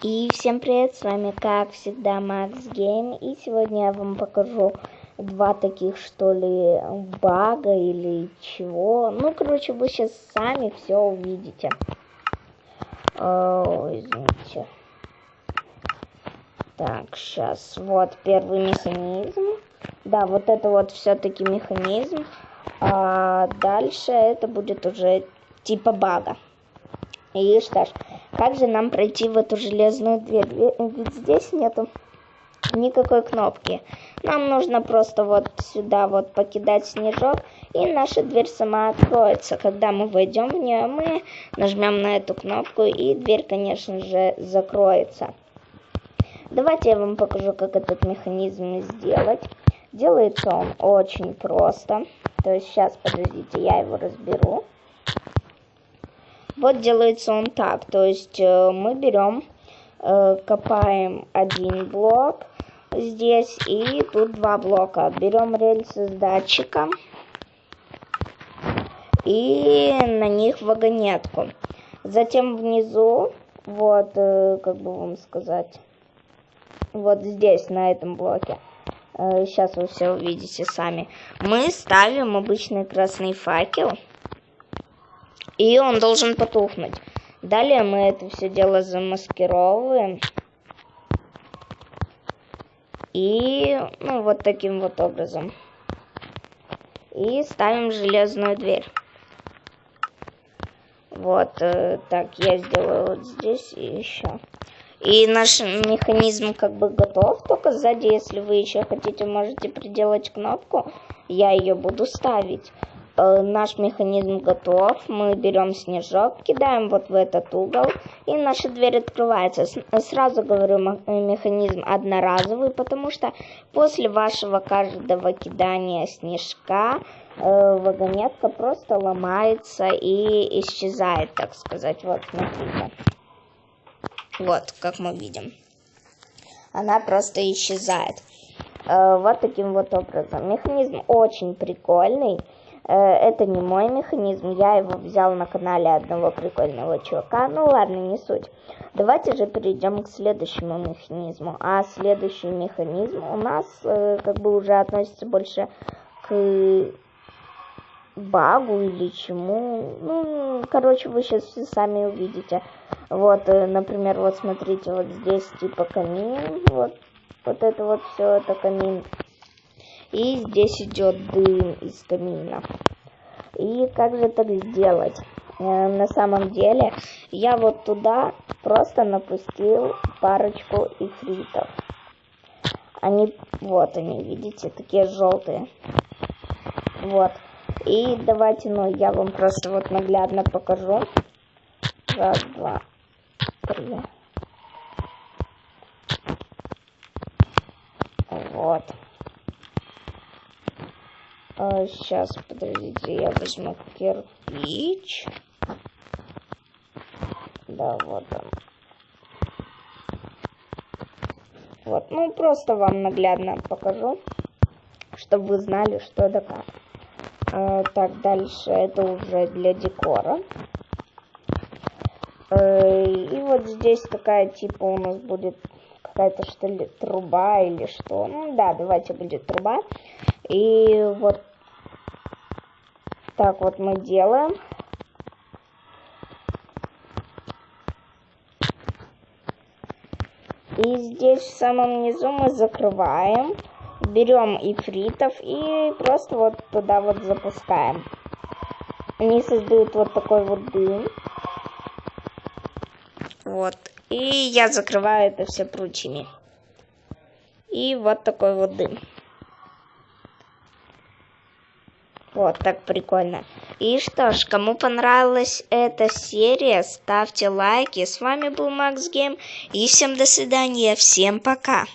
И всем привет, с вами как всегда Макс Гейм, и сегодня я вам покажу два таких что ли бага или чего. Ну короче, вы сейчас сами все увидите. Извините. Так, сейчас вот первый механизм. Да, вот это вот все-таки механизм. А дальше это будет уже типа бага. И что ж, как же нам пройти в эту железную дверь? Ведь здесь нету никакой кнопки. Нам нужно просто вот сюда вот покидать снежок, и наша дверь сама откроется. Когда мы войдем в нее, мы нажмем на эту кнопку, и дверь, конечно же, закроется. Давайте я вам покажу, как этот механизм сделать. Делается он очень просто. То есть сейчас, подождите, я его разберу. Вот делается он так, то есть мы берем, копаем один блок здесь и тут два блока. Берем рельсы с датчиком и на них вагонетку. Затем внизу, вот, как бы вам сказать, вот здесь, на этом блоке, сейчас вы все увидите сами, мы ставим обычный красный факел. И он должен потухнуть. Далее мы это все дело замаскировываем. И, ну, вот таким вот образом. И ставим железную дверь. Вот, так, я сделаю вот здесь и еще. И наш механизм как бы готов. Только сзади, если вы еще хотите, можете приделать кнопку. Я ее буду ставить. Наш механизм готов. Мы берем снежок, кидаем вот в этот угол, и наша дверь открывается. Сразу говорю, механизм одноразовый, потому что после вашего каждого кидания снежка вагонетка просто ломается и исчезает, так сказать. Вот, смотрите. Вот, как мы видим. Она просто исчезает. Вот таким вот образом. Механизм очень прикольный. Это не мой механизм, я его взял на канале одного прикольного чувака. Ну ладно, не суть. Давайте же перейдем к следующему механизму. А следующий механизм у нас как бы уже относится больше к багу или чему. Ну, короче, вы сейчас все сами увидите. Вот, например, вот смотрите, вот здесь типа камин. Вот это вот все, это камин. И здесь идет дым из камина. И как же так сделать? На самом деле, я вот туда просто напустил парочку ифритов. Они, вот они, видите, такие желтые. Вот. И давайте, ну, я вам просто вот наглядно покажу. Раз, два, три. Вот. Сейчас, подождите, я возьму кирпич. Да, вот он. Вот, ну просто вам наглядно покажу, чтобы вы знали, что это как. Так, дальше это уже для декора. И вот здесь такая типа у нас будет какая-то что ли труба или что. Ну да, давайте будет труба. И вот так вот мы делаем. И здесь в самом низу мы закрываем. Берем ифритов и просто вот туда вот запускаем. Они создают вот такой вот дым. Вот. И я закрываю это все прутьями. И вот такой вот дым. Вот так прикольно. И что ж, кому понравилась эта серия, ставьте лайки. С вами был Макс Гейм. И всем до свидания. Всем пока.